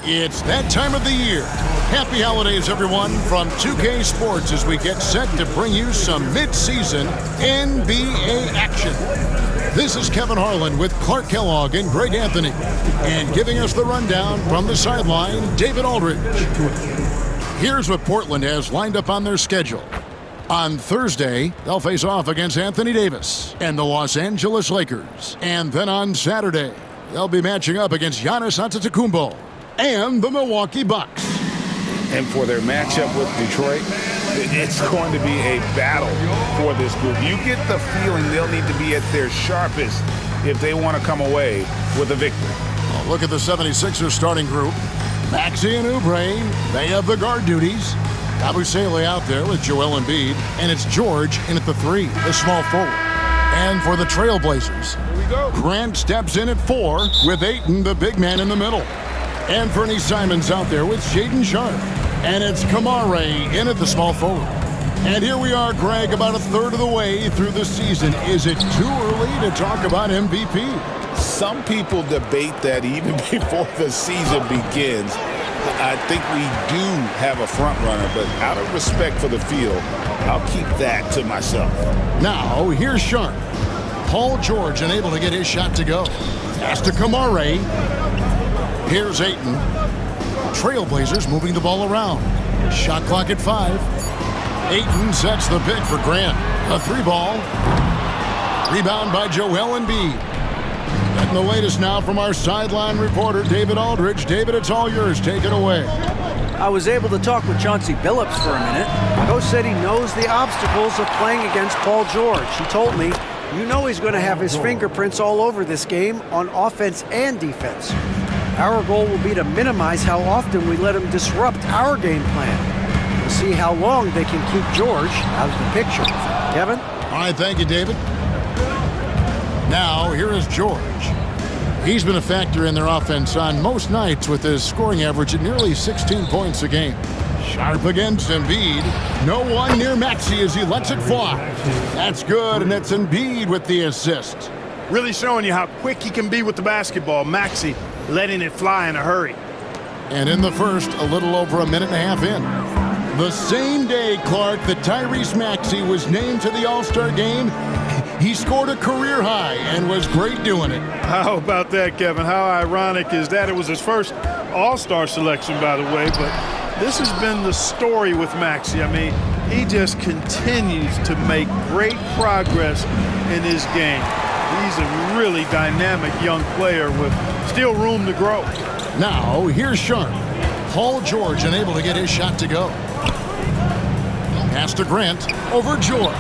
It's that time of the year. Happy holidays, everyone, from 2K Sports as we get set to bring you some mid-season NBA action. This is Kevin Harlan with Clark Kellogg and Greg Anthony. And giving us the rundown from the sideline, David Aldridge. Here's what Portland has lined up on their schedule. On Thursday, they'll face off against Anthony Davis and the Los Angeles Lakers. And then on Saturday, they'll be matching up against Giannis Antetokounmpo and the Milwaukee Bucks. And for their matchup with Detroit, it's going to be a battle for this group. You get the feeling they'll need to be at their sharpest if they want to come away with a victory. Well, look at the 76ers starting group. Maxey and Oubre, they have the guard duties. Abusele out there with Joel Embiid, and it's George in at the 3, the small forward. And for the Trailblazers, here we go. Grant steps in at 4 with Ayton, the big man, in the middle. Anthony Simons out there with Shaedon Sharpe. And it's Kamare in at the small forward. And here we are, Greg, about a third of the way through the season. Is it too early to talk about MVP? Some people debate that even before the season begins. I think we do have a front runner, but out of respect for the field, I'll keep that to myself. Now, here's Sharpe. Paul George unable to get his shot to go. Pass to Kamare. Here's Ayton. Trailblazers moving the ball around. Shot clock at 5. Ayton sets the pick for Grant. A 3-ball. Rebound by Joel Embiid. Getting the latest now from our sideline reporter, David Aldridge. David, it's all yours. Take it away. I was able to talk with Chauncey Billups for a minute. Coach said he knows the obstacles of playing against Paul George. He told me, you know he's going to have his fingerprints all over this game on offense and defense. Our goal will be to minimize how often we let him disrupt our game plan. We'll see how long they can keep George out of the picture. Kevin? All right, thank you, David. Now, here is George. He's been a factor in their offense on most nights with his scoring average at nearly 16 points a game. Sharpe against Embiid. No one near Maxey as he lets it fly. That's good, and it's Embiid with the assist. Really showing you how quick he can be with the basketball. Maxey letting it fly in a hurry. And in the first, a little over a minute and a half in. The same day, Clark, that Tyrese Maxey was named to the All-Star game, he scored a career high and was great doing it. How about that, Kevin? How ironic is that? It was his first All-Star selection, by the way, but this has been the story with Maxey. I mean, he just continues to make great progress in his game. He's a really dynamic young player with still room to grow. Now, here's Sharpe. Paul George unable to get his shot to go. Pass to Grant over George.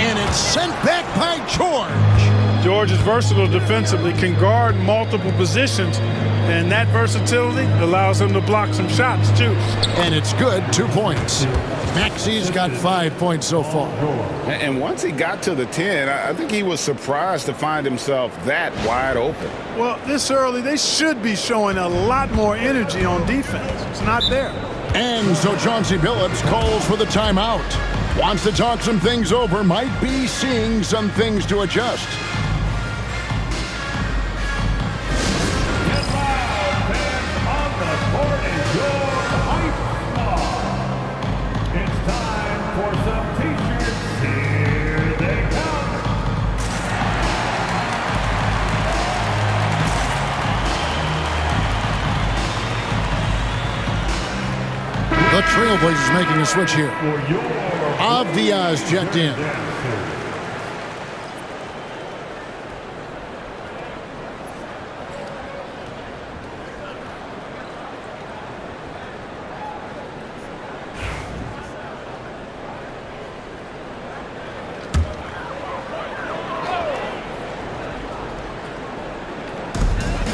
And it's sent back by George. George is versatile defensively, can guard multiple positions, and that versatility allows him to block some shots, too. And it's good, 2 points. Maxey's got 5 points so far. And once he got to the 10, I think he was surprised to find himself that wide open. Well, this early, they should be showing a lot more energy on defense. It's not there. And so Chauncey Billups calls for the timeout. Wants to talk some things over, might be seeing some things to adjust. The Trailblazers making a switch here. Avdia's checked in.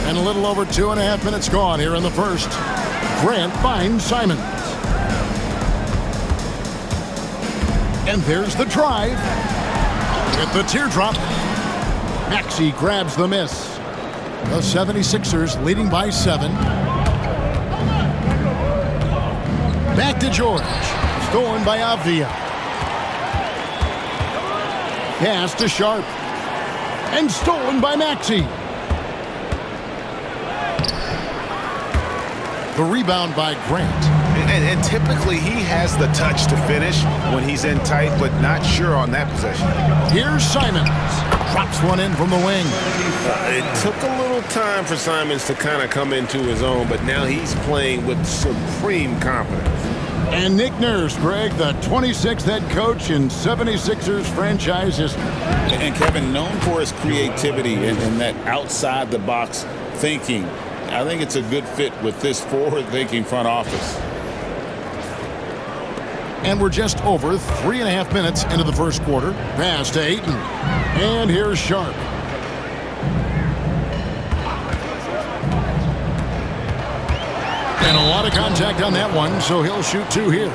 And a little over 2.5 minutes gone here in the first. Grant finds Simons. And there's the drive. With the teardrop. Maxey grabs the miss. The 76ers leading by 7. Back to George. Stolen by Avdia. Pass to Sharpe. And stolen by Maxey. The rebound by Grant. And typically he has the touch to finish when he's in tight, but not sure on that possession. Here's Simons. Drops one in from the wing. It took a little time for Simons to kind of come into his own, but now he's playing with supreme confidence. And Nick Nurse, Greg, the 26th head coach in 76ers franchise history. And Kevin, known for his creativity and that outside-the-box thinking, I think it's a good fit with this forward-thinking front office. And we're just over 3.5 minutes into the first quarter. Pass to Ayton. And here's Sharp. And a lot of contact on that one, so he'll shoot 2 here.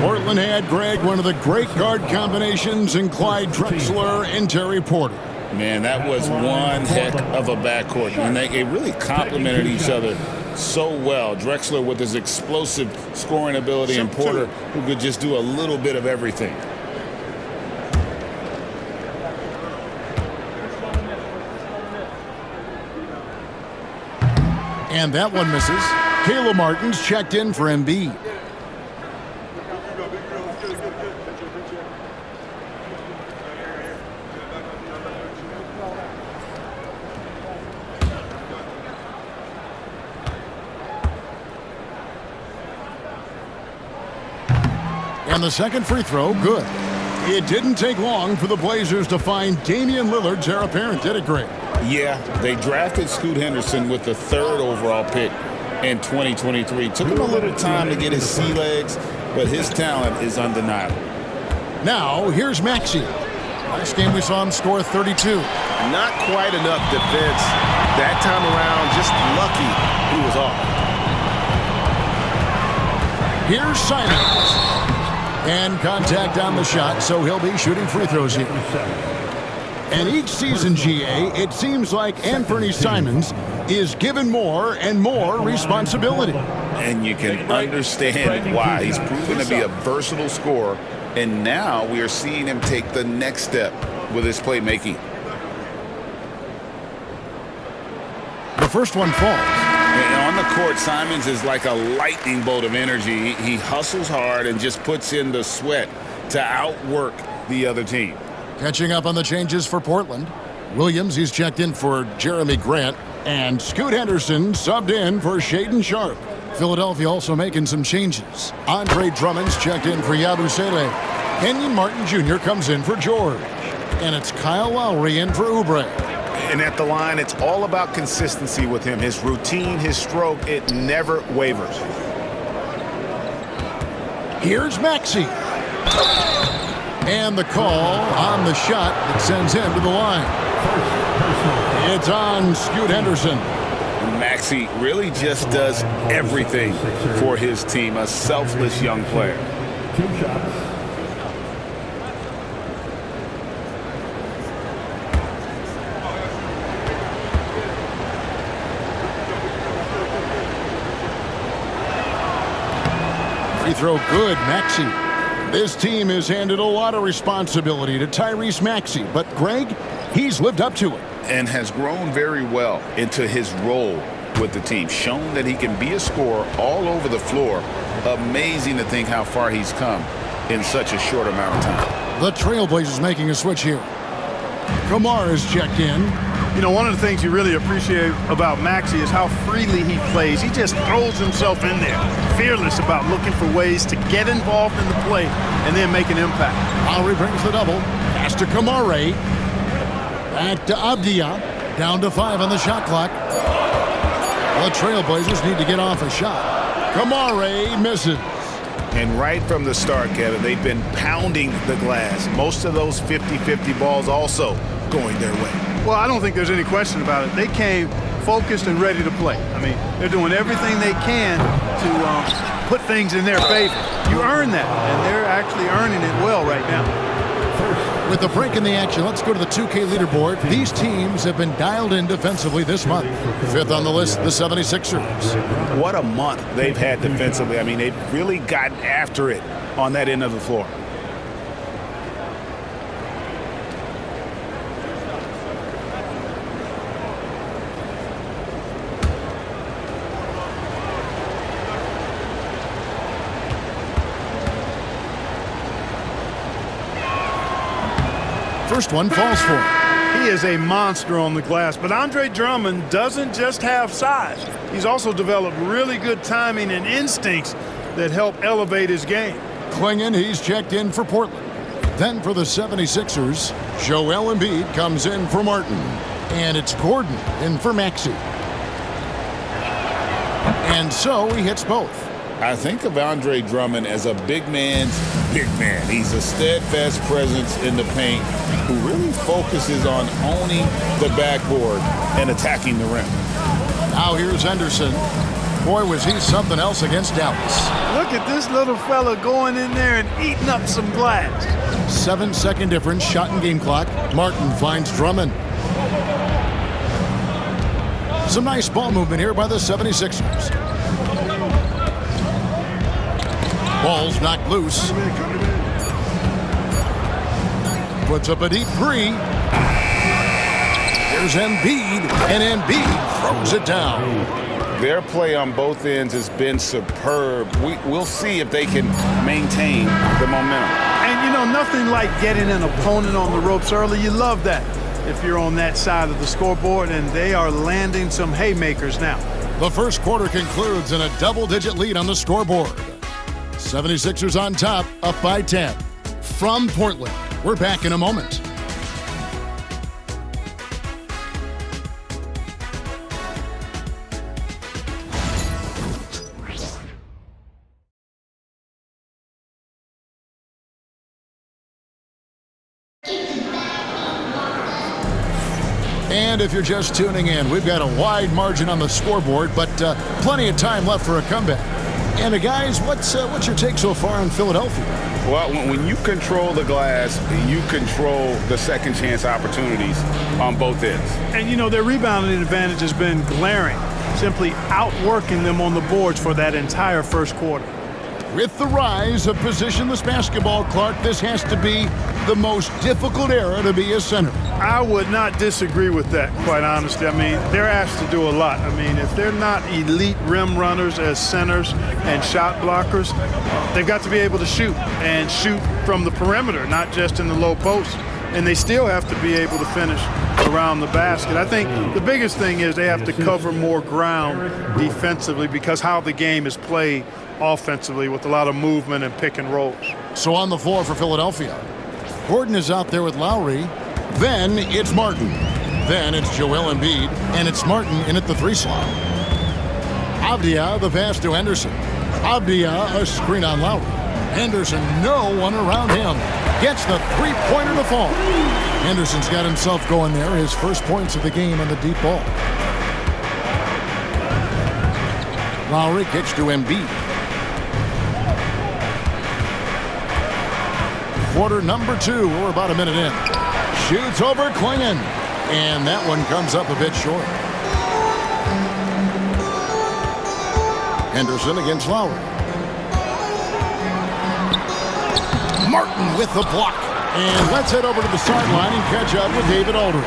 Portland had, Greg, one of the great guard combinations in Clyde Drexler and Terry Porter. Man, that was one heck of a backcourt. And they really complemented each other so well. Drexler with his explosive scoring ability and Porter who could just do a little bit of everything. And that one misses. Caleb Martin's checked in for Embiid. And the second free throw, good. It didn't take long for the Blazers to find Damian Lillard's heir apparent, did it, Greg? Yeah, they drafted Scoot Henderson with the 3rd overall pick in 2023. Took him a little time to get his sea legs, but his talent is undeniable. Now, here's Maxey. Last game we saw him score 32. Not quite enough defense. That time around, just lucky he was off. Here's Simons. And contact on the shot, so he'll be shooting free throws here. And each season, GA, it seems like Anthony Simons is given more and more responsibility. And you can understand why. He's proven to be a versatile scorer, and now we are seeing him take the next step with his playmaking. The first one falls. And on the court, Simons is like a lightning bolt of energy. He hustles hard and just puts in the sweat to outwork the other team. Catching up on the changes for Portland. Williams, he's checked in for Jeremy Grant. And Scoot Henderson subbed in for Shaedon Sharp. Philadelphia also making some changes. Andre Drummond's checked in for Yabusele. Kenyon Martin Jr. comes in for George. And it's Kyle Lowry in for Oubre. And at the line, it's all about consistency with him. His routine, his stroke, it never wavers. Here's Maxey. And the call on the shot that sends him to the line. It's on Scoot Henderson. Maxey really just does everything for his team. A selfless young player. 2 shots. Free throw good, Maxey. This team has handed a lot of responsibility to Tyrese Maxey, but Greg, he's lived up to it. And has grown very well into his role with the team. Shown that he can be a scorer all over the floor. Amazing to think how far he's come in such a short amount of time. The Trailblazers making a switch here. Kamar is checked in. You know, one of the things you really appreciate about Maxey is how freely he plays. He just throws himself in there, fearless about looking for ways to get involved in the play and then make an impact. Lowry brings the double. Pass to Kamare. Back to Abdia. Down to 5 on the shot clock. The Trailblazers need to get off a shot. Kamare misses. And right from the start, Kevin, they've been pounding the glass. Most of those 50-50 balls also going their way. Well, I don't think there's any question about it. They came focused and ready to play. I mean, they're doing everything they can to put things in their favor. You earn that, and they're actually earning it well right now. With the break in the action, let's go to the 2K leaderboard. These teams have been dialed in defensively this month. 5th on the list, the 76ers. What a month they've had defensively. I mean, they've really gotten after it on that end of the floor. first one falls for him. He is a monster on the glass, but Andre Drummond doesn't just have size. He's also developed really good timing and instincts that help elevate his game. Klingon, he's checked in for Portland. Then for the 76ers, Joel Embiid comes in for Martin. And it's Gordon in for Maxey. And so he hits both. I think of Andre Drummond as a big man's big man. He's a steadfast presence in the paint who really focuses on owning the backboard and attacking the rim. Now here's Henderson. Boy, was he something else against Dallas. Look at this little fella going in there and eating up some glass. 7-second difference, shot and game clock. Martin finds Drummond. Some nice ball movement here by the 76ers. Ball's knocked loose. Puts up a deep three. There's Embiid, and Embiid throws it down. Their play on both ends has been superb. We'll see if they can maintain the momentum. And, you know, nothing like getting an opponent on the ropes early. You love that if you're on that side of the scoreboard, and they are landing some haymakers now. The first quarter concludes in a double-digit lead on the scoreboard. 76ers on top, up by 10. From Portland, we're back in a moment. And if you're just tuning in, we've got a wide margin on the scoreboard, but plenty of time left for a comeback. And guys, what's your take so far on Philadelphia? Well, when you control the glass, you control the second chance opportunities on both ends. And, you know, their rebounding advantage has been glaring, simply outworking them on the boards for that entire first quarter. With the rise of positionless basketball, Clark, this has to be the most difficult era to be a center. I would not disagree with that, quite honestly. I mean, they're asked to do a lot. I mean, if they're not elite rim runners as centers and shot blockers, they've got to be able to shoot and shoot from the perimeter, not just in the low post. And they still have to be able to finish around the basket. I think the biggest thing is they have to cover more ground defensively because how the game is played offensively with a lot of movement and pick and rolls. So on the floor for Philadelphia, Gordon is out there with Lowry. Then it's Martin. Then it's Joel Embiid, and it's Martin in at the 3 slot. Avdia, the pass to Henderson. Avdia, a screen on Lowry. Henderson, no one around him. Gets the three-pointer to fall. Henderson's got himself going there. His first points of the game on the deep ball. Lowry kicks to Embiid. Quarter number 2. We're about a minute in. Shoots over Klingon. And that one comes up a bit short. Henderson against Lowry. Martin with the block. And let's head over to the sideline and catch up with David Aldridge.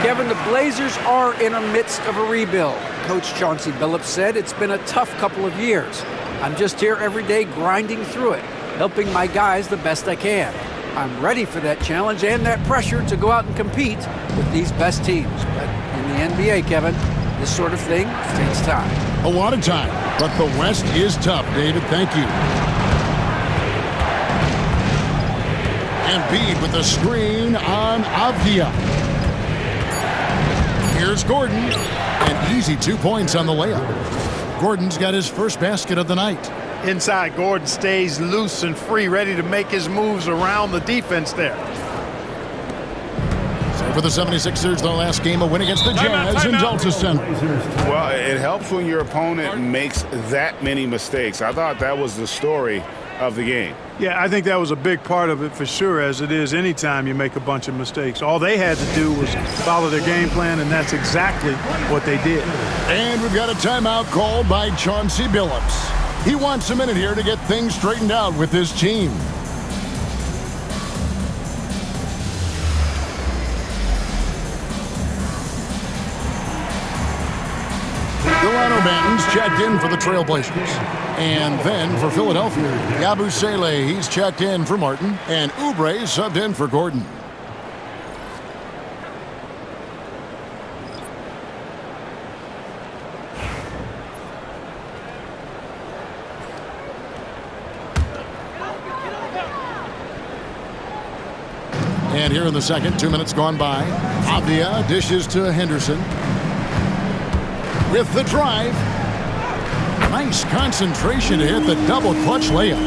Kevin, the Blazers are in the midst of a rebuild. Coach Chauncey Billups said it's been a tough couple of years. I'm just here every day grinding through it, helping my guys the best I can. I'm ready for that challenge and that pressure to go out and compete with these best teams. But in the NBA, Kevin, this sort of thing takes time. A lot of time, but the West is tough, David. Thank you. Embiid with a screen on Avdia. Here's Gordon. An easy 2 points on the layup. Gordon's got his first basket of the night. Inside, Gordon stays loose and free, ready to make his moves around the defense there. So for the 76ers, their last game, a win against the Jazz in Delta Center. Well, it helps when your opponent makes that many mistakes. I thought that was the story of the game. Yeah, I think that was a big part of it for sure, as it is anytime you make a bunch of mistakes. All they had to do was follow their game plan, and that's exactly what they did. And we've got a timeout called by Chauncey Billups. He wants a minute here to get things straightened out with his team. Delano Banton's checked in for the Trailblazers. And then for Philadelphia, Yabusele, he's checked in for Martin. And Oubre subbed in for Gordon. And here in the second, 2 minutes gone by. Avdia dishes to Henderson. With the drive. Nice concentration to hit the double clutch layup.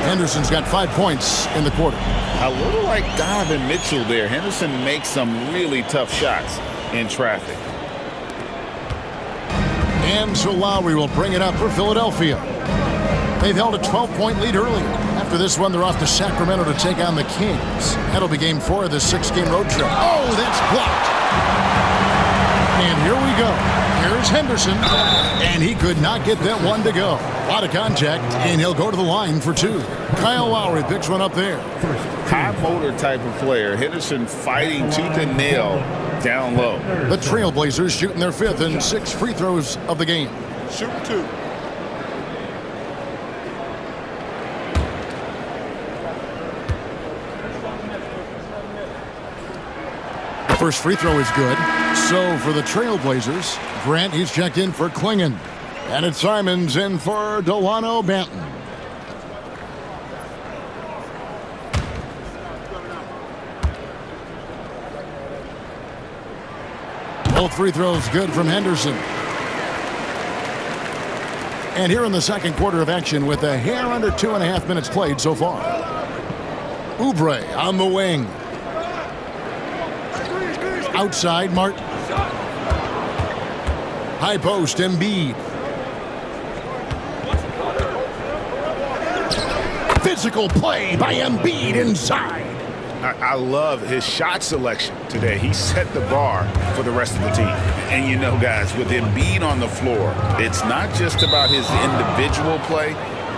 Henderson's got 5 points in the quarter. A little like Donovan Mitchell there. Henderson makes some really tough shots in traffic. And so Lowry will bring it up for Philadelphia. They've held a 12-point lead earlier. After this one, they're off to Sacramento to take on the Kings. That'll be game 4 of this 6-game road trip. Oh, that's blocked. And here we go. Here's Henderson. And he could not get that one to go. A lot of contact, and he'll go to the line for 2. Kyle Lowry picks one up there. High motor type of player. Henderson fighting tooth and nail down low. The Trailblazers shooting their 5th and 6 free throws of the game. Shoot 2. First free throw is good. So for the Trailblazers, Grant, he's checked in for Klingon. And it's Simons in for Delano Banton. Both free throws good from Henderson. And here in the second quarter of action with a hair under 2.5 minutes played so far. Oubre on the wing. Outside, Martin. High post, Embiid. Physical play by Embiid inside. I love his shot selection today. He set the bar for the rest of the team. And you know, guys, with Embiid on the floor, it's not just about his individual play.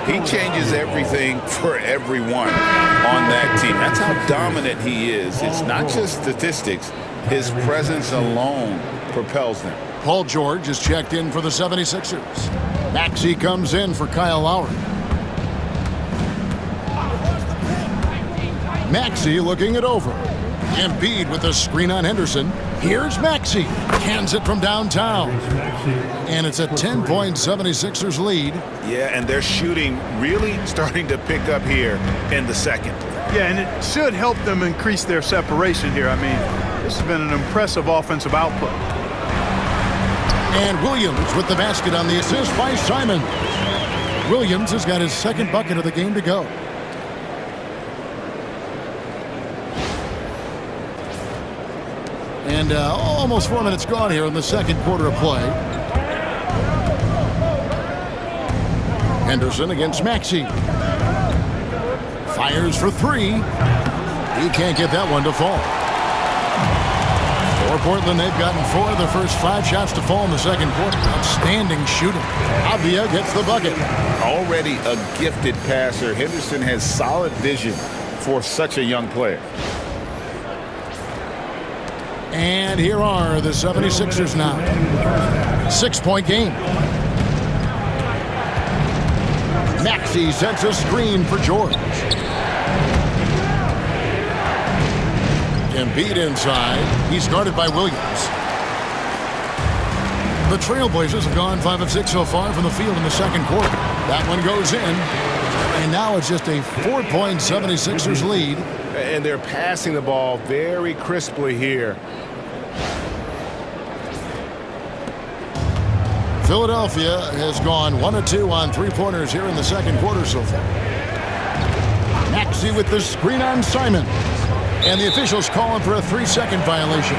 He changes everything for everyone on that team. That's how dominant he is. It's not just statistics. His presence alone propels them. Paul George is checked in for the 76ers. Maxey comes in for Kyle Lowry. Maxey looking it over. Embiid with a screen on Henderson. Here's Maxey. Cans it from downtown. And it's a 10-point 76ers lead. Yeah, and their shooting really starting to pick up here in the second. Yeah, and it should help them increase their separation here. I mean, this has been an impressive offensive output. And Williams with the basket on the assist by Simons. Williams has got his second bucket of the game to go. And almost 4 minutes gone here in the second quarter of play. Henderson against Maxey. Fires for 3. He can't get that one to fall. For Portland, they've gotten 4 of their first 5 shots to fall in the second quarter. Outstanding shooting. Avdia gets the bucket. Already a gifted passer, Henderson has solid vision for such a young player. And here are the 76ers now. 6-point game. Maxey sets a screen for George. Embiid inside. He's guarded by Williams. The Trailblazers have gone 5 of 6 so far from the field in the second quarter. That one goes in. And now it's just a 4-point 76ers lead. And they're passing the ball very crisply here. Philadelphia has gone 1 of 2 on 3-pointers here in the second quarter so far. Maxey with the screen on Simon. And the officials calling for a 3-second violation.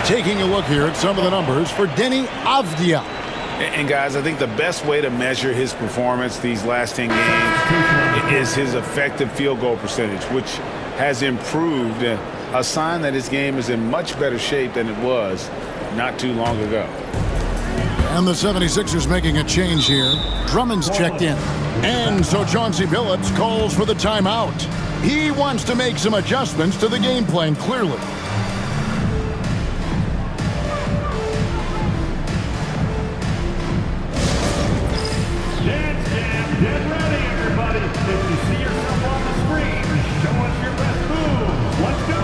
Taking a look here at some of the numbers for Denny Avdia. And guys, I think the best way to measure his performance these last 10 games is his effective field goal percentage, which has improved, a sign that his game is in much better shape than it was not too long ago. And the 76ers making a change here. Drummond's checked in. And so Chauncey Billups calls for the timeout. He wants to make some adjustments to the game plan, clearly. Get ready, everybody. If you see yourself on the screen, show us your best move. Let's go.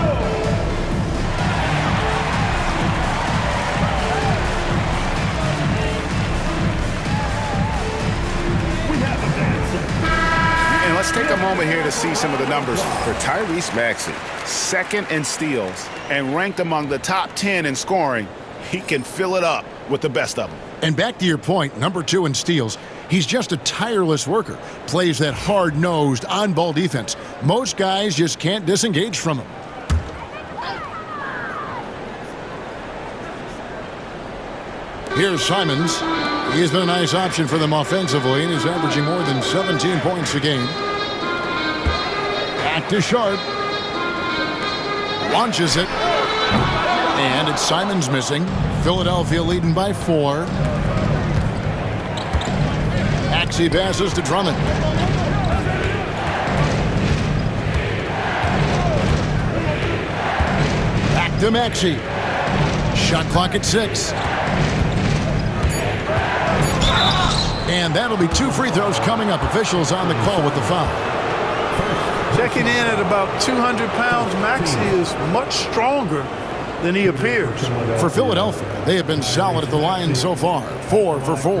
take a moment here to see some of the numbers. For Tyrese Maxey, Second in steals and ranked among the top 10 in scoring. He can fill it up with the best of them. And back to your point, number 2 in steals, he's just a tireless worker. Plays that hard-nosed, on-ball defense. Most guys just can't disengage from him. Here's Simons. He's been a nice option for them offensively, and he's averaging more than 17 points a game. Back to Sharp. Launches it. And it's Simons missing. Philadelphia leading by 4. Maxey passes to Drummond. Back to Maxey. Shot clock at 6. And that'll be 2 free throws coming up. Officials on the call with the foul. Checking in at about 200 pounds, Maxey is much stronger than he appears. For Philadelphia, they have been solid at the line so far. 4 for 4.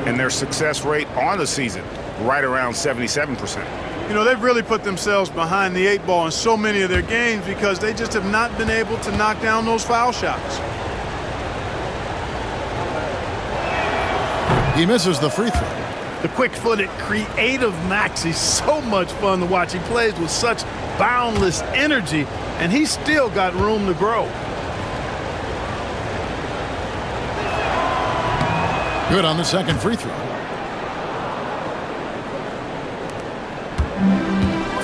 And their success rate on the season, right around 77%. You know, they've really put themselves behind the 8 ball in so many of their games because they just have not been able to knock down those foul shots. He misses the free throw. The quick-footed, creative Maxey, so much fun to watch. He plays with such boundless energy, and he's still got room to grow. Good on the second free throw.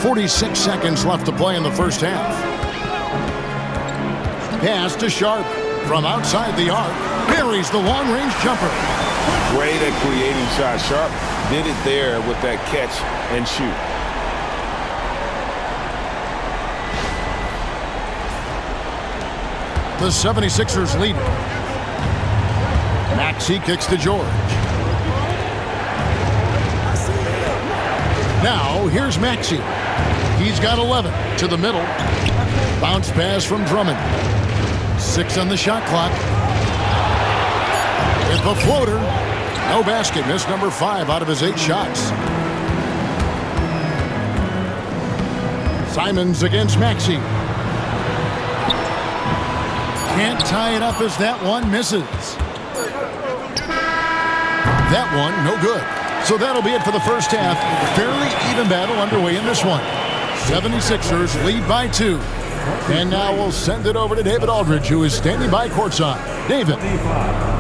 46 seconds left to play in the first half. Pass to Sharp from outside the arc. Buries the long-range jumper. great at creating shots. Sharp did it there with that catch and shoot. The 76ers lead. Maxey kicks to George. Now here's Maxey. He's got 11 to the middle. Bounce pass from Drummond. 6 on the shot clock. With the floater. No basket. Missed number 5 out of his 8 shots. Simons against Maxey. Can't tie it up as that one misses. That one, no good. So that'll be it for the first half. Fairly even battle underway in this one. 76ers lead by 2. And now we'll send it over to David Aldridge, who is standing by courtside. David.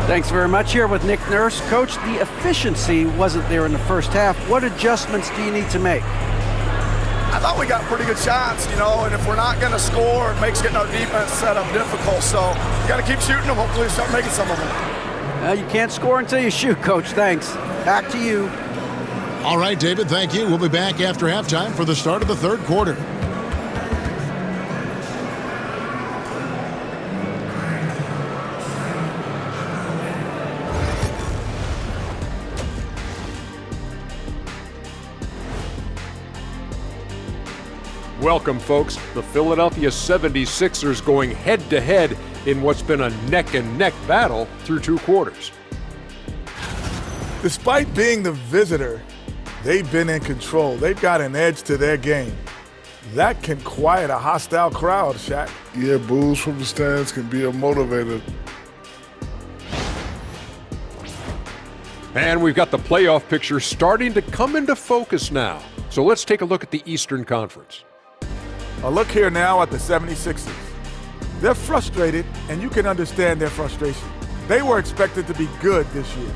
Thanks very much. Here with Nick Nurse. Coach, the efficiency wasn't there in the first half. What adjustments do you need to make? I thought we got pretty good shots, you know, and if we're not going to score, it makes getting our defense set up difficult. So you got to keep shooting them. Hopefully start making some of them. You can't score until you shoot, Coach. Thanks. Back to you. All right, David, thank you. We'll be back after halftime for the start of the third quarter. Welcome, folks. The Philadelphia 76ers going head-to-head in what's been a neck-and-neck battle through 2 quarters. Despite being the visitor, they've been in control. They've got an edge to their game. That can quiet a hostile crowd, Shaq. Yeah, boos from the stands can be a motivator. And we've got the playoff picture starting to come into focus now. So let's take a look at the Eastern Conference. A look here now at the 76ers. They're frustrated, and you can understand their frustration. They were expected to be good this year.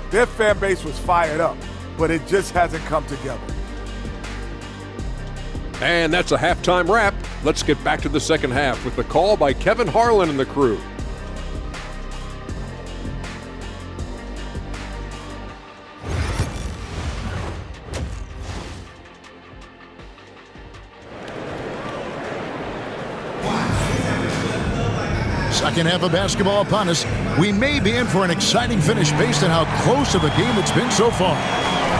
Their fan base was fired up, but it just hasn't come together. And that's a halftime wrap. Let's get back to the second half with the call by Kevin Harlan and the crew. Second half of basketball upon us. We may be in for an exciting finish based on how close of a game it's been so far.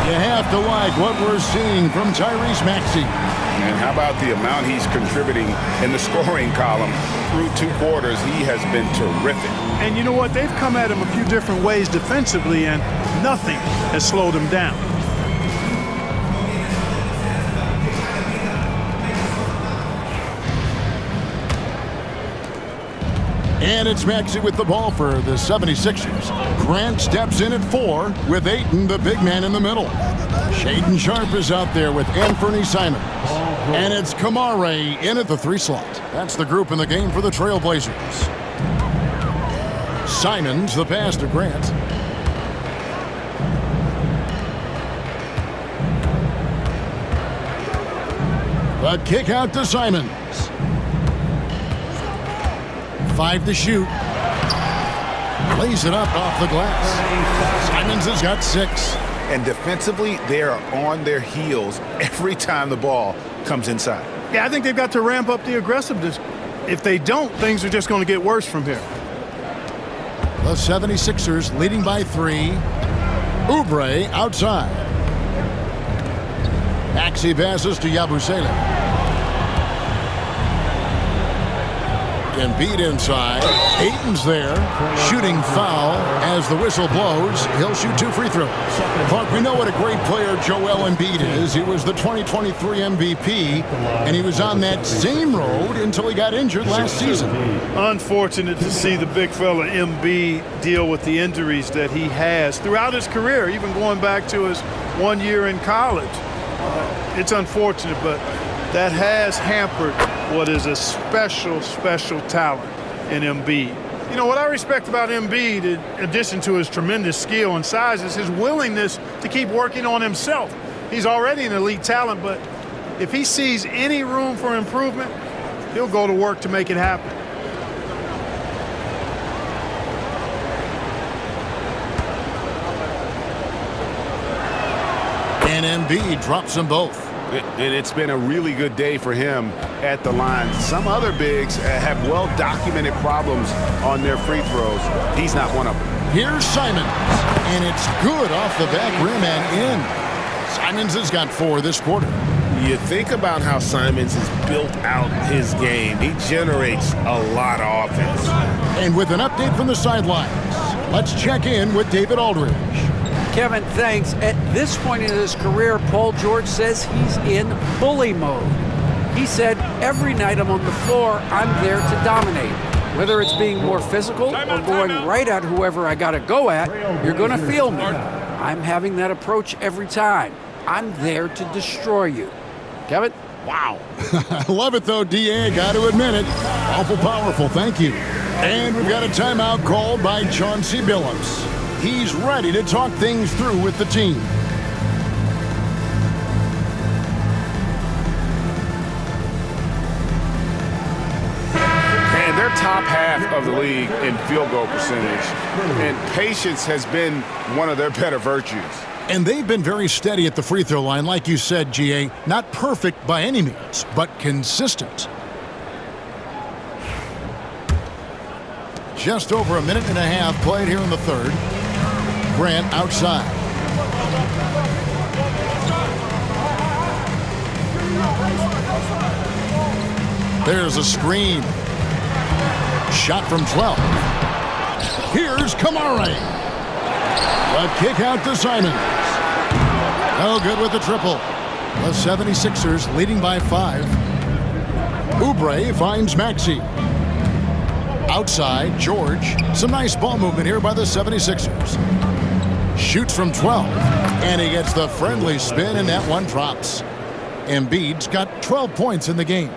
You have to like what we're seeing from Tyrese Maxey. And how about the amount he's contributing in the scoring column? Through 2 quarters, he has been terrific. And you know what? They've come at him a few different ways defensively, and nothing has slowed him down. And it's Maxey with the ball for the 76ers. Grant steps in at 4 with Ayton, the big man, in the middle. Shaedon Sharpe is out there with Anthony Simons. And it's Kamare in at the 3 slot. That's the group in the game for the Trailblazers. Simons, the pass to Grant. The kick out to Simons. 5 to shoot. Lays it up off the glass. Simons has got 6. And defensively, they are on their heels every time the ball comes inside. Yeah, I think they've got to ramp up the aggressiveness. If they don't, things are just going to get worse from here. The 76ers leading by 3. Oubre outside. Maxey passes to Yabusele. Embiid inside. Ayton's there. Shooting foul as the whistle blows. He'll shoot 2 free throws. Clark, we know what a great player Joel Embiid is. He was the 2023 MVP, and he was on that same road until he got injured last season. Unfortunate to see the big fella Embiid deal with the injuries that he has throughout his career, even going back to his 1 year in college. It's unfortunate, but that has hampered what is a special, special talent in Embiid. You know, what I respect about Embiid, in addition to his tremendous skill and size, is his willingness to keep working on himself. He's already an elite talent, but if he sees any room for improvement, he'll go to work to make it happen. And Embiid drops them both. And it's been a really good day for him at the line. Some other bigs have well-documented problems on their free throws. He's not one of them. Here's Simons, and it's good off the back rim and in. Simons has got 4 this quarter. You think about how Simons has built out his game. He generates a lot of offense. And with an update from the sidelines, let's check in with David Aldridge. Kevin, thanks. At this point in his career, Paul George says he's in bully mode. He said, every night I'm on the floor, I'm there to dominate. Whether it's being more physical or going right at whoever I got to go at, you're going to feel me. I'm having that approach every time. I'm there to destroy you. Kevin? Wow. I love it, though, D.A. Got to admit it. Awful powerful. Thank you. And we've got a timeout called by Chauncey Billups. He's ready to talk things through with the team. And they're top half of the league in field goal percentage. And patience has been one of their better virtues. And they've been very steady at the free throw line, like you said, G.A. Not perfect by any means, but consistent. Just over a minute and a half played here in the third. Grant outside. There's a screen. Shot from 12. Here's Kamare. A kick out to Simons. No good with the triple. The 76ers leading by 5. Oubre finds Maxey. Outside, George. Some nice ball movement here by the 76ers. Shoots from 12. And he gets the friendly spin, and that one drops. Embiid's got 12 points in the game.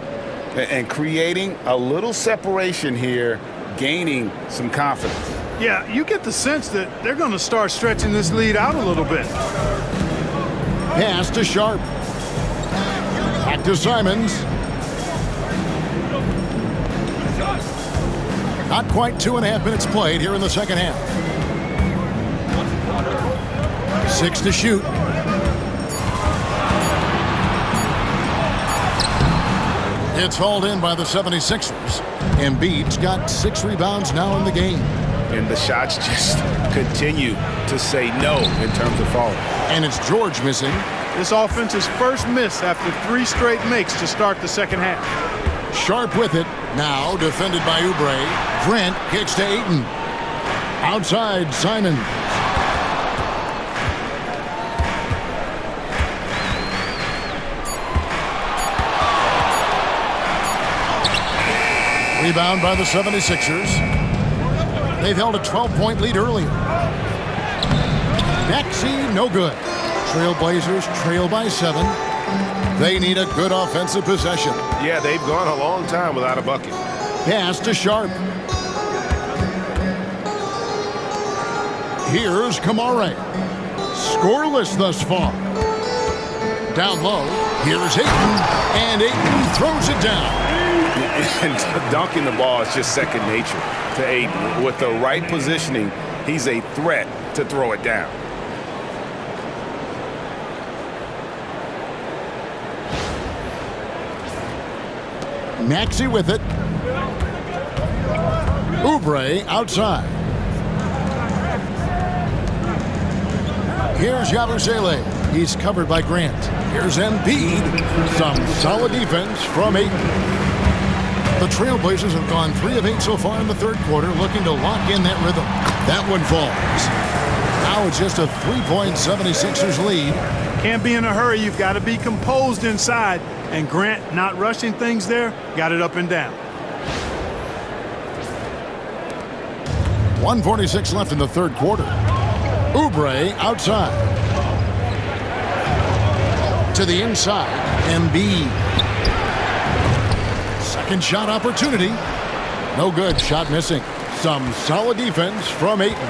And creating a little separation here, gaining some confidence. Yeah, you get the sense that they're going to start stretching this lead out a little bit. Pass to Sharpe. Back to Simons. Not quite 2.5 minutes played here in the second half. 6 to shoot. It's hauled in by the 76ers. Embiid's got 6 rebounds now in the game. And the shots just continue to say no in terms of falling. And it's George missing. This offense's first miss after 3 straight makes to start the second half. Sharpe with it. Now defended by Oubre. Grant kicks to Ayton. Outside, Simons. Rebound by the 76ers. They've held a 12-point lead earlier. Maxey, no good. Trailblazers trail by 7. They need a good offensive possession. Yeah, they've gone a long time without a bucket. Pass to Sharp. Here's Kamare. Scoreless thus far. Down low, here's Ayton, and Ayton throws it down. And dunking the ball is just second nature to Ayton. With the right positioning, he's a threat to throw it down. Maxey with it. Oubre outside. Here's Yabusele. He's covered by Grant. Here's Embiid. Some solid defense from Ayton. The Trailblazers have gone 3 of 8 so far in the third quarter, looking to lock in that rhythm. That one falls. Now it's just a 3-point 76ers lead. Can't be in a hurry. You've got to be composed inside. And Grant not rushing things there, got it up and down. 1:46 left in the third quarter. Oubre outside. To the inside, Embiid. Second shot opportunity. No good, shot missing. Some solid defense from Ayton.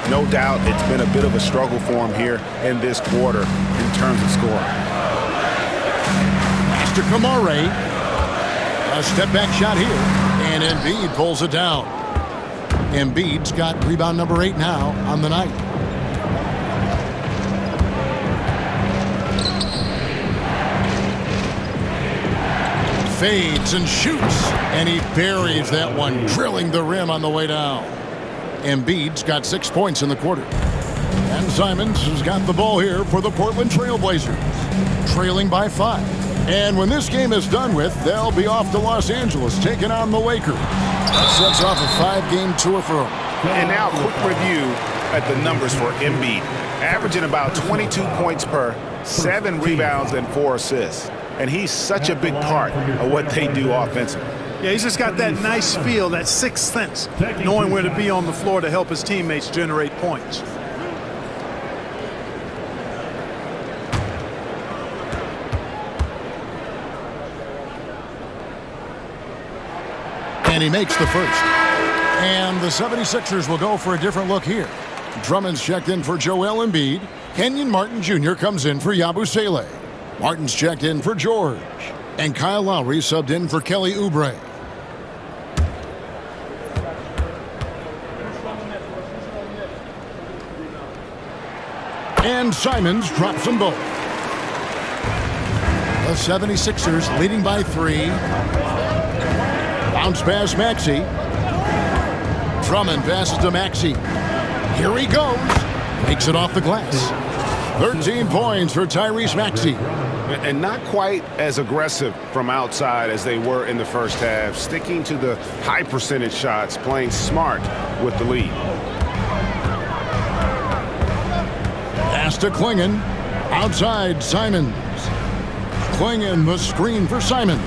No doubt it's been a bit of a struggle for him here in this quarter in terms of scoring. To Kamare. A step-back shot here, and Embiid pulls it down. Embiid's got rebound number 8 now on the night. Fades and shoots, and he buries that one, drilling the rim on the way down. Embiid's got 6 points in the quarter. And Simons has got the ball here for the Portland Trailblazers, trailing by 5. And when this game is done with, they'll be off to Los Angeles, taking on the Lakers. That sets off a 5-game tour for them. And now a quick review at the numbers for Embiid. Averaging about 22 points per, 7 rebounds and 4 assists. And he's such a big part of what they do offensively. Yeah, he's just got that nice feel, that sixth sense, knowing where to be on the floor to help his teammates generate points. And he makes the first. And the 76ers will go for a different look here. Drummond's checked in for Joel Embiid. Kenyon Martin Jr. comes in for Yabusele. Martin's checked in for George. And Kyle Lowry subbed in for Kelly Oubre. And Simons drops them both. The 76ers leading by 3. Bounce pass Maxey. Drummond passes to Maxey. Here he goes. Makes it off the glass. 13 points for Tyrese Maxey. And not quite as aggressive from outside as they were in the first half. Sticking to the high percentage shots, playing smart with the lead. Pass to Klingon. Outside, Simons. Klingon, the screen for Simons.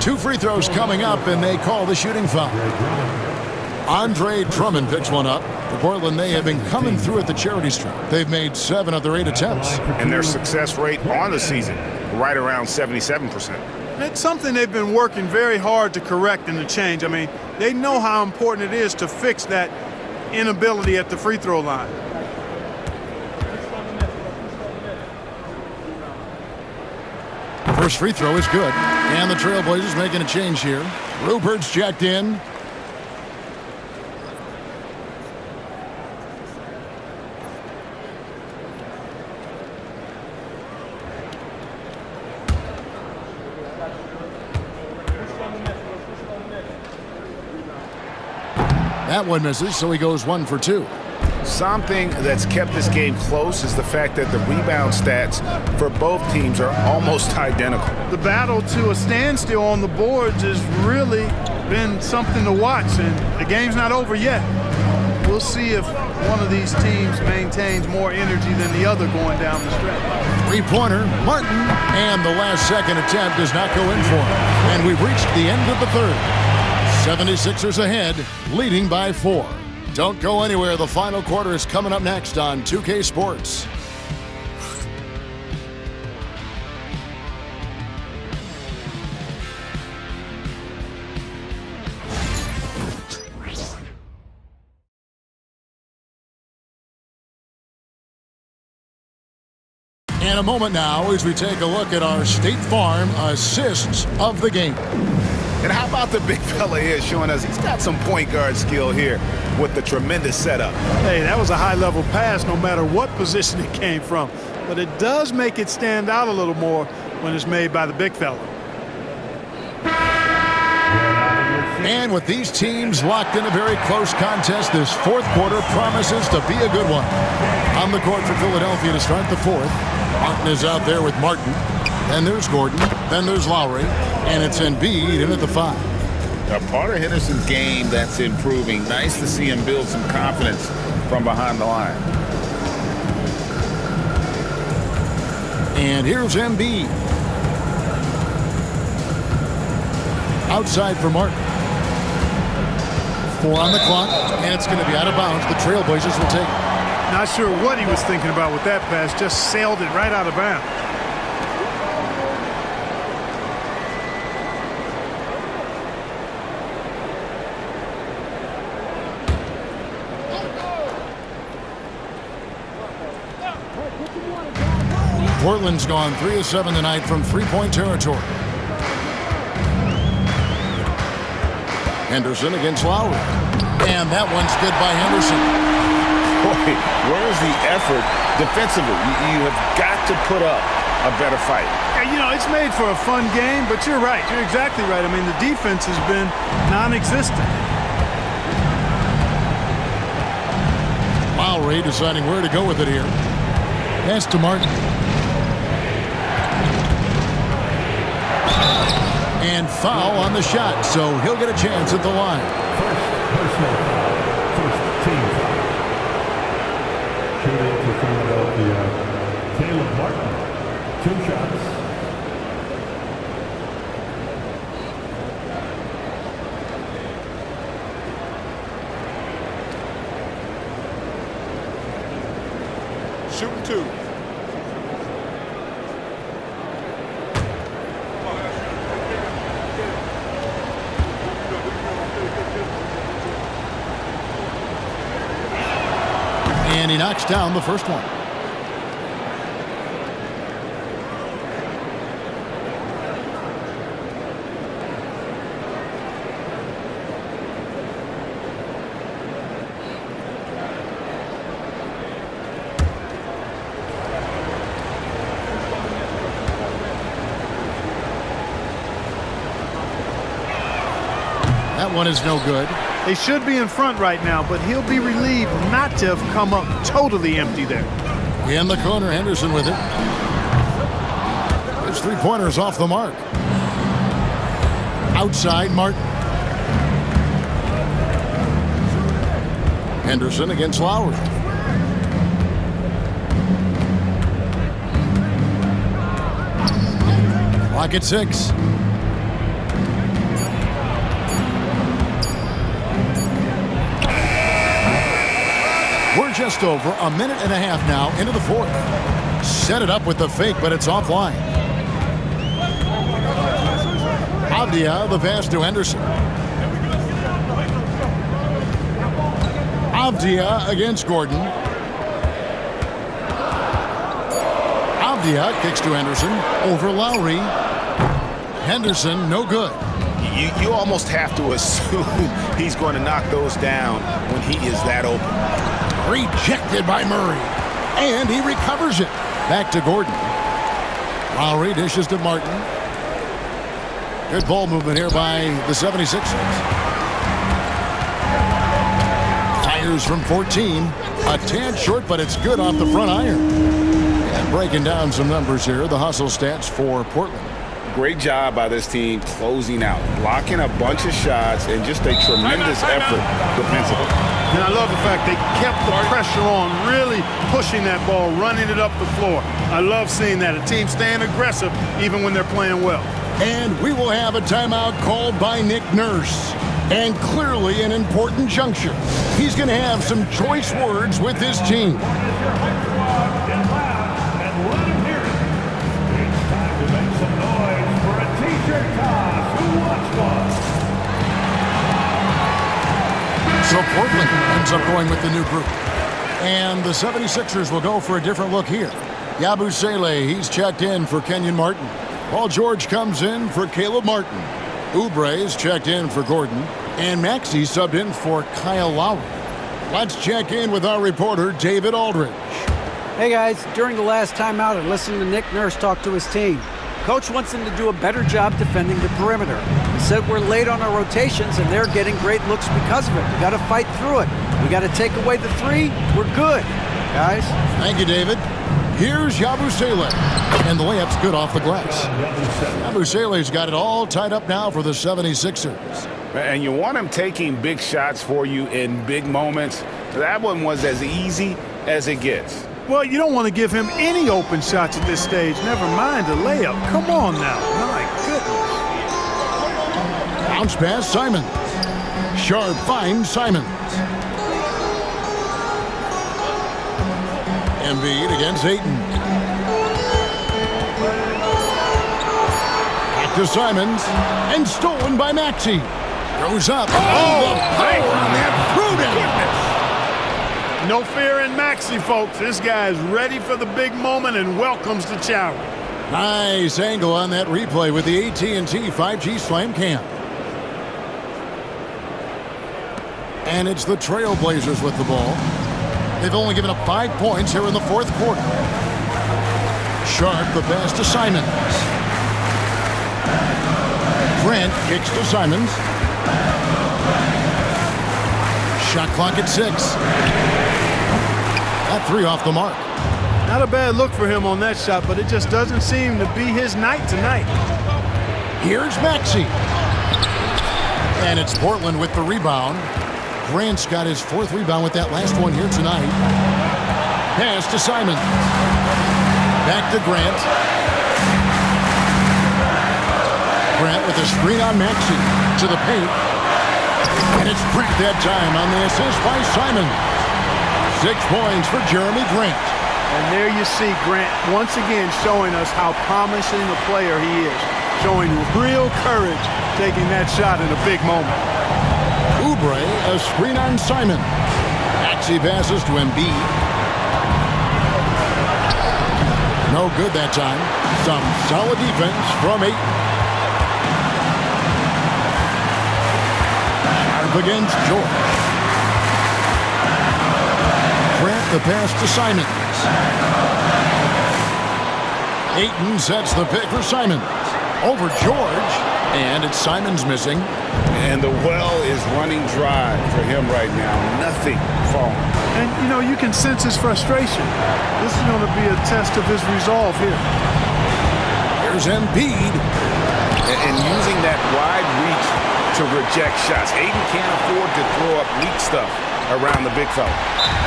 2 free throws coming up, and they call the shooting foul. Andre Drummond picks one up. For Portland, they have been coming through at the charity stripe. They've made 7 of their 8 attempts. And their success rate on the season, right around 77%. It's something they've been working very hard to correct and to change. I mean, they know how important it is to fix that inability at the free throw line. First free throw is good. And the Trailblazers making a change here. Rupert's checked in. That one misses, so he goes 1 for 2. Something that's kept this game close is the fact that the rebound stats for both teams are almost identical. The battle to a standstill on the boards has really been something to watch, and the game's not over yet. We'll see if one of these teams maintains more energy than the other going down the stretch. Three-pointer, Martin, and the last second attempt does not go in for him. And we've reached the end of the third. 76ers ahead, leading by 4. Don't go anywhere. The final quarter is coming up next on 2K Sports. And a moment now as we take a look at our State Farm assists of the game. And how about the big fella here showing us he's got some point guard skill here with the tremendous setup. Hey, that was a high-level pass no matter what position it came from. But it does make it stand out a little more when it's made by the big fella. And with these teams locked in a very close contest, this fourth quarter promises to be a good one. On the court for Philadelphia to start the fourth. Martin is out there with Martin. Then there's Gordon. Then there's Lowry. And it's Embiid in at the 5. A part of Henderson's game that's improving. Nice to see him build some confidence from behind the line. And here's Embiid. Outside for Martin. 4 on the clock, and it's going to be out of bounds. The Trailblazers will take it. Not sure what he was thinking about with that pass. Just sailed it right out of bounds. Portland's gone 3 of 7 tonight from three-point territory. Henderson against Lowry. And that one's good by Henderson. Boy, where's the effort defensively? You have got to put up a better fight. Yeah, you know, it's made for a fun game, but you're right. You're exactly right. I mean, the defense has been non-existent. Lowry deciding where to go with it here. Pass to Martin. And foul on the shot, so he'll get a chance at the line. First team foul. Shooting for Philadelphia, Caleb Martin. 2 shots. Shooting 2. And he knocks down the first one. That one is no good. They should be in front right now, but he'll be relieved not to have come up totally empty there. In the corner, Henderson with it. His three-pointer's off the mark. Outside, Martin. Henderson against Lowry. Clock at 6. We're just over a minute and a half now into the fourth. Set it up with the fake, but it's offline. Avdia, the pass to Henderson. Avdia against Gordon. Avdia kicks to Henderson. Over Lowry. Henderson, no good. You almost have to assume he's going to knock those down when he is that open. Rejected by Murray. And he recovers it. Back to Gordon. Lowry dishes to Martin. Good ball movement here by the 76ers. Fires from 14. A tad short, but it's good off the front iron. And breaking down some numbers here, the hustle stats for Portland. Great job by this team closing out, blocking a bunch of shots, and just a tremendous effort defensively. And I love the fact they kept the pressure on, really pushing that ball, running it up the floor. I love seeing that. A team staying aggressive even when they're playing well. And we will have a timeout called by Nick Nurse. And clearly an important juncture. He's going to have some choice words with his team. So Portland ends up going with the new group. And the 76ers will go for a different look here. Yabusele, he's checked in for Kenyon Martin. Paul George comes in for Caleb Martin. Oubre's checked in for Gordon. And Maxey subbed in for Kyle Lowry. Let's check in with our reporter, David Aldridge. Hey guys, during the last timeout, I listened to Nick Nurse talk to his team. Coach wants them to do a better job defending the perimeter. He said we're late on our rotations and they're getting great looks because of it. We got to fight through it. We got to take away the three. We're good, guys. Thank you, David. Here's Yabusele. And the layup's good off the glass. Yabusele's got it all tied up now for the 76ers. And you want him taking big shots for you in big moments. That one was as easy as it gets. Well, you don't want to give him any open shots at this stage. Never mind a layup. Come on now. My goodness. Bounce pass, Simons. Sharp finds Simons. Embiid against Ayton. Back to Simons. And stolen by Maxey. Goes up. Oh, the power on that throw-down. No fear in Maxey, folks. This guy is ready for the big moment and welcomes the challenge. Nice angle on that replay with the AT&T 5G Slam Cam. And it's the Trailblazers with the ball. They've only given up 5 points here in the fourth quarter. Sharp, the pass to Simons. Grant kicks to Simons. Shot clock at 6. That three off the mark. Not a bad look for him on that shot, but it just doesn't seem to be his night tonight. Here's Maxey. And it's Portland with the rebound. Grant's got his 4th rebound with that last one here tonight. Pass to Simons. Back to Grant. Grant with a screen on Maxey. To the paint. And it's Grant that time on the assist by Simons. 6 points for Jeremy Grant. And there you see Grant once again showing us how promising a player he is. Showing real courage taking that shot in a big moment. Oubre, a screen on Simon. Maxey passes to Embiid. No good that time. Some solid defense from Ayton. Sharp against George. Grant the pass to Simons. Ayton sets the pick for Simons. Over George. And it's Simons missing. And the well is running dry for him right now. Nothing falling. And, you know, you can sense his frustration. This is going to be a test of his resolve here. Here's Embiid. And using that wide reach to reject shots. Ayton can't afford to throw up weak stuff around the big fella.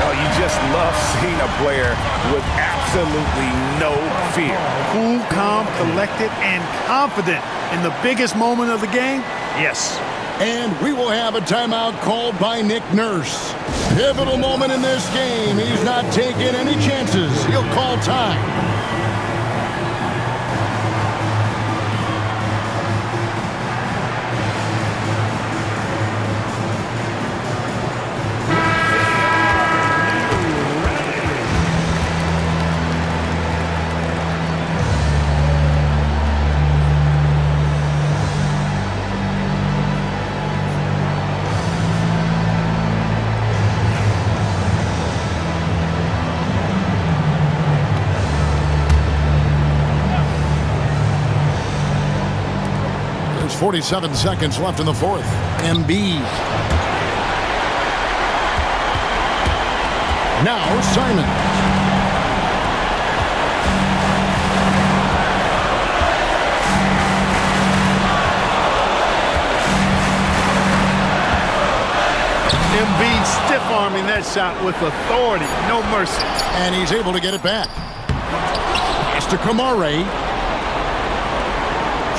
Oh, you just love seeing a player with absolutely no fear. Cool, calm, collected, and confident in the biggest moment of the game. Yes. And we will have a timeout called by Nick Nurse. Pivotal moment in this game. He's not taking any chances. He'll call time. There's 47 seconds left in the fourth. Embiid. Now Simons. Embiid stiff-arming that shot with authority. No mercy. And he's able to get it back. Pass to Kamare.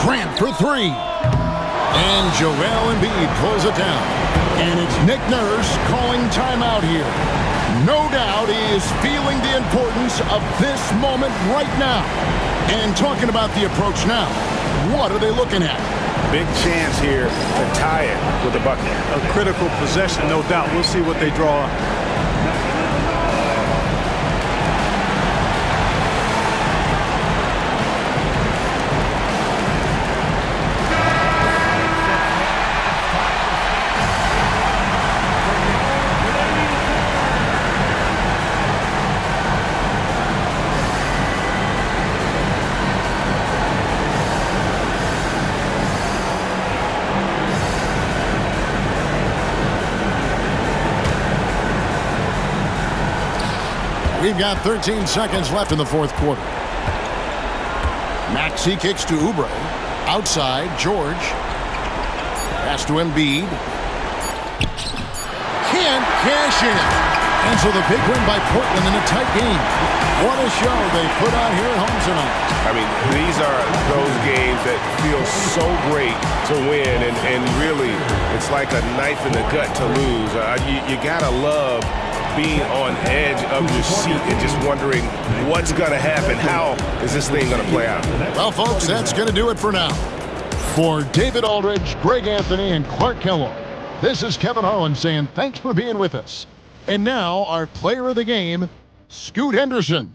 Grant for three. And Joel Embiid pulls it down. And it's Nick Nurse calling timeout here. No doubt he is feeling the importance of this moment right now. And talking about the approach now, what are they looking at? Big chance here to tie it with a bucket. A critical possession, no doubt. We'll see what they draw up. We've got 13 seconds left in the fourth quarter. Maxey kicks to Oubre. Outside, George. Pass to Embiid. Can't cash in. And so the big win by Portland in a tight game. What a show they put on here at home tonight. I mean, these are those games that feel so great to win, and really, it's like a knife in the gut to lose. You gotta love being on edge of your seat and just wondering what's going to happen. How is this thing going to play out? Well, folks, that's going to do it for now. For David Aldridge, Greg Anthony, and Clark Kellogg, this is Kevin Harlan saying thanks for being with us. And now, our player of the game, Scoot Henderson.